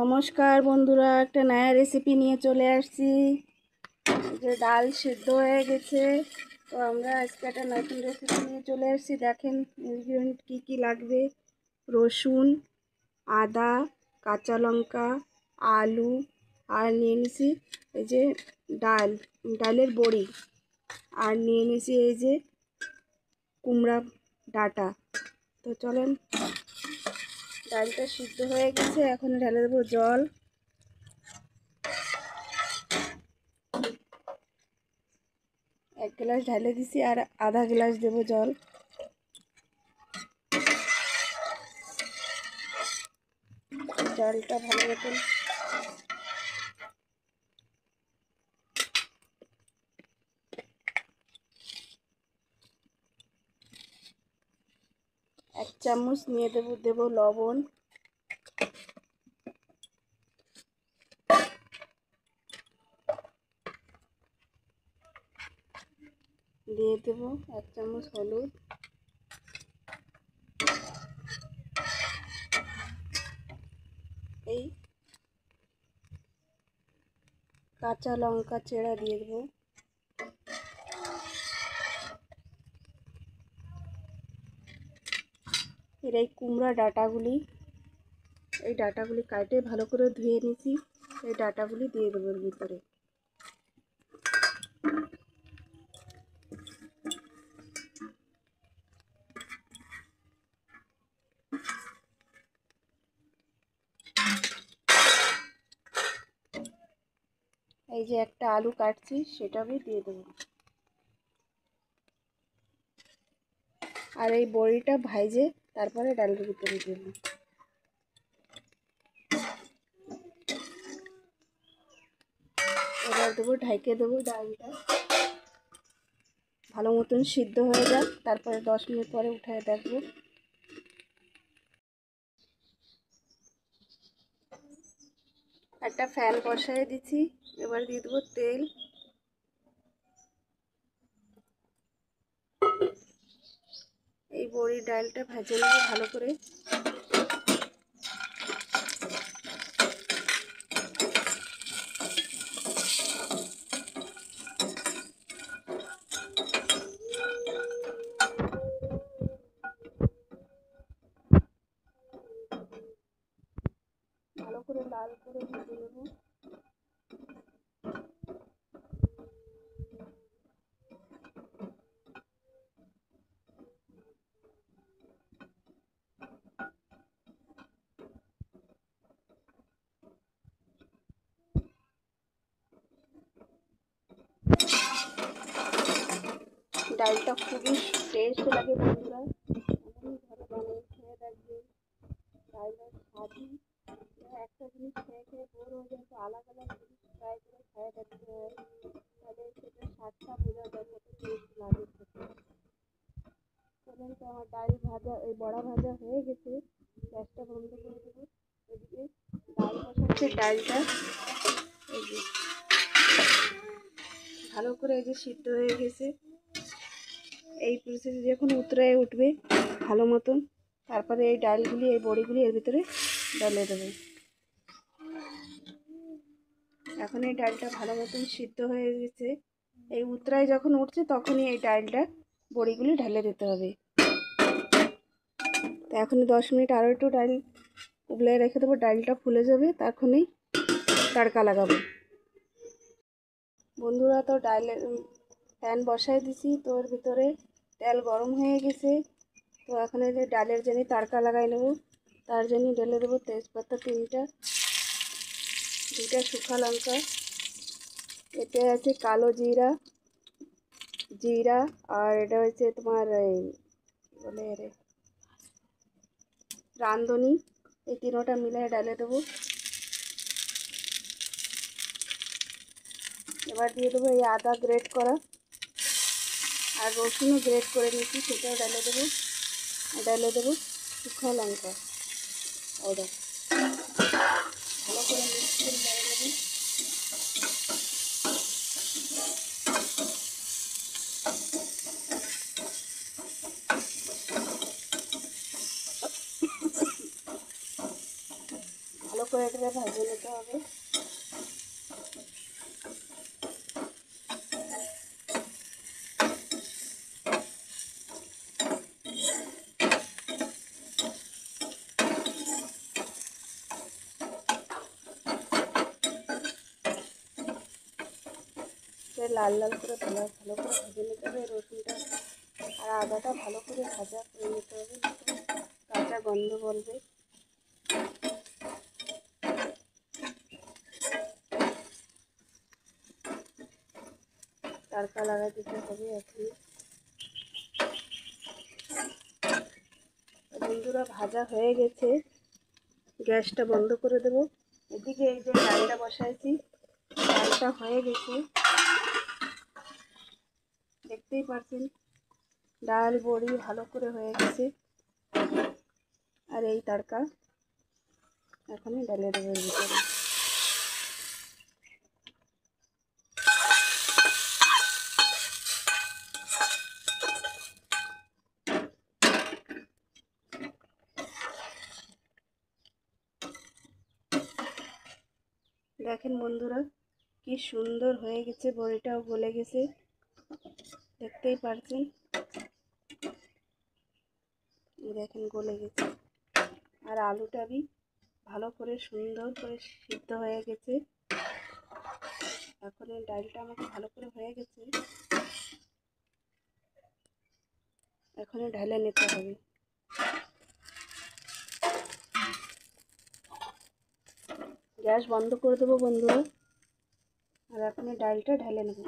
নমস্কার বন্ধুরা, একটা নয়া রেসিপি নিয়ে চলে আসছি। যে ডাল সিদ্ধ হয়ে গেছে, তো আমরা আজকে একটা নতুন রেসিপি নিয়ে চলে আসছি। দেখেন ইনগ্রিডিয়েন্ট কী কী লাগবে: রসুন, আদা, কাঁচা লঙ্কা, আলু, আর নিয়ে নিছি এই যে ডালের বড়ি, আর নিয়ে নিছি এই যে কুমড়া ডাঁটা। তো চলেন, ডালটা সিদ্ধ হয়ে গেছে, এখন ঢেলে দেবো জল। এক গ্লাস ঢেলে দিছি আর আধা গ্লাস দেবো জল। ডালটা ভালো মতন এক চামচ নিয়ে দেবো লবণ, দিয়ে দেবো এক চামচ হলুদ, এই কাঁচা লঙ্কা চেরা দিয়ে দেবো, এর এই কুমড়া ডাঁটাগুলি, এই ডাঁটাগুলি কাটে ভালো করে ধুয়ে নিয়েছি, এই ডাঁটাগুলি দিয়ে দেবো এর ভিতরে। এই যে একটা আলু কাটছি, সেটা আমি দিয়ে দেবো। আর এই বড়িটা ভাইজে তারপরে ডালের ভিতরে দেবো। এবার দেবো, ঢেকে দেবো ডালটা ভালো মতন সিদ্ধ হয়ে যাক, তারপরে 10 মিনিট পরে উঠে দেখবো। একটা ফ্যান বসায় দিচ্ছি, এবার দিয়ে দেবো তেল। এই বড়ির ডালটা ভেজে নেবো ভালো করে। ভালো করে লাল করে ভেজে নেবো। ডালটা খুবই টেস্ট লাগে বন্ধুরা, এমনই ঘরে বানিয়ে খেয়ে দেখবে। ডালটার স্বাদই একটা জিনিস খেয়ে খেয়ে বোর হয়ে যায়, তো আলাদা আলাদা জিনিস ট্রাই করে খেয়ে দেখতে হয়, তাহলে সেটার স্বাদটা বোঝা যায় কত টেস্ট লাগে খেতে। তখন তো আমার ডাল ভাজা, এই বড়া ভাজা হয়ে গেছে, গ্যাসটা বন্ধ করে দেবো। এদিকে ডাল বসাচ্ছি, ডালটা এই যে ভালো করে এই যে সিদ্ধ হয়ে গেছে। এই প্রসেসে যখন উতরায় উঠবে ভালো মতন, তারপরে এই ডালগুলি, এই বড়িগুলি এর ভিতরে ঢেলে দেবো। এখন এই ডালটা ভালো মতন সিদ্ধ হয়ে গেছে, এই উতরায় যখন উঠছে তখনই এই ডালটা, বড়িগুলি ঢেলে দিতে হবে। তো এখনই 10 মিনিট আরও একটু ডাল উবলে রেখে দেবো, ডালটা ফুলে যাবে, তখনই তড়কা লাগাবো। বন্ধুরা, তো ডালের প্যান বসায় দিছি, তো এর ভিতরে তেল গরম হয়ে গেছে। তো এখন এই যে ডালের জন্য তড়কা লাগাই নেব, তার জন্য ঢেলে দেবো তেজপাতা 3টা, 2টা শুকনো লঙ্কা, এতে আছে কালো জিরা, আর এটা হচ্ছে তোমার এই বলে রে রাঁধুনি, এই 3টা মিলিয়ে ঢেলে দেবো। এবার দিয়ে দেবো এই আদা গ্রেট করা, আর রসুনও গ্রেট করে নিচ্ছি, সেটাও ঢেলে দেবো শুকনো লঙ্কা। ওটা ভালো করে মিক্স করে ঢেলে দেবো। ভালো করে এটা ভেজে নিতে হবে। লাল লাল করে ভালো করে ভেজে নিতে হবে রসুনটা আর আদাটা ভালো করে ভাজা করে নিতে হবে, কাঁচা গন্ধ বলবে। তড়কা লাগা দিতে হবে এখন। বন্ধুরা ভাজা হয়ে গেছে, গ্যাসটা বন্ধ করে দেব। এদিকে এই যে ডালটা বসাইছি, ডালটা হয়ে গেছে, দেখতেই পাচ্ছেন ডাল বড়ি ভালো করে হয়ে গেছে। আর এই তড়কা এখন ঢেলে দেবো এর ভিতরে। দেখেন বন্ধুরা কি সুন্দর হয়ে গেছে, বড়িটাও গলে গেছে, দেখতেই পাচ্ছেন। দেখেন গলে গেছে আর আলুটা भी ভালো করে সুন্দর করে সিদ্ধ হয়ে গেছে। এখন এই ডালটা আমাকে ভালো করে হয়ে গেছে, এখন ঢেলে নিতে হবে। গ্যাস বন্ধ করে দেবো বন্ধুরা, আর এখন ডালটা ঢেলে নেব।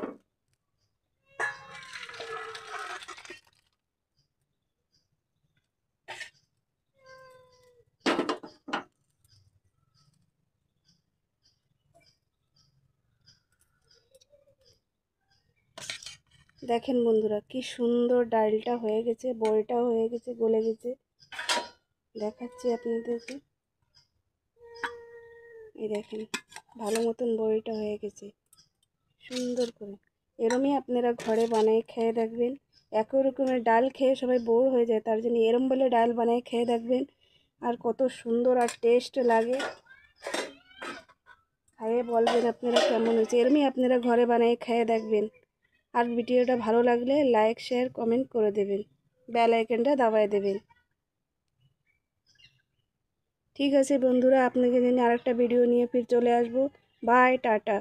দেখেন বন্ধুরা কি সুন্দর ডালটা হয়ে গেছে, বড়িটাও হয়ে গেছে, গলে গেছে। দেখাচ্ছি আপনাদেরকে, এই দেখেন ভালো মতন বড়িটা হয়ে গেছে সুন্দর করে। এরমই আপনারা ঘরে বানিয়ে খেয়ে দেখবেন। একই রকমের ডাল খেয়ে সবাই বোর হয়ে যায়, তার জন্য এরম বলে ডাল বানিয়ে খেয়ে দেখবেন, আর কত সুন্দর আর টেস্ট লাগে। খাইয়ে বলবেন আপনারা কেমন হয়েছে। এরমই আপনারা ঘরে বানিয়ে খেয়ে দেখবেন। আর ভিডিওটা ভালো লাগলে লাইক শেয়ার কমেন্ট করে দেবেন, বেল আইকনটা দাবায় দেবেন। ঠিক আছে বন্ধুরা, আপনাদের জন্য আরেকটা ভিডিও নিয়ে ফির চলে আসবো। Bye, tata.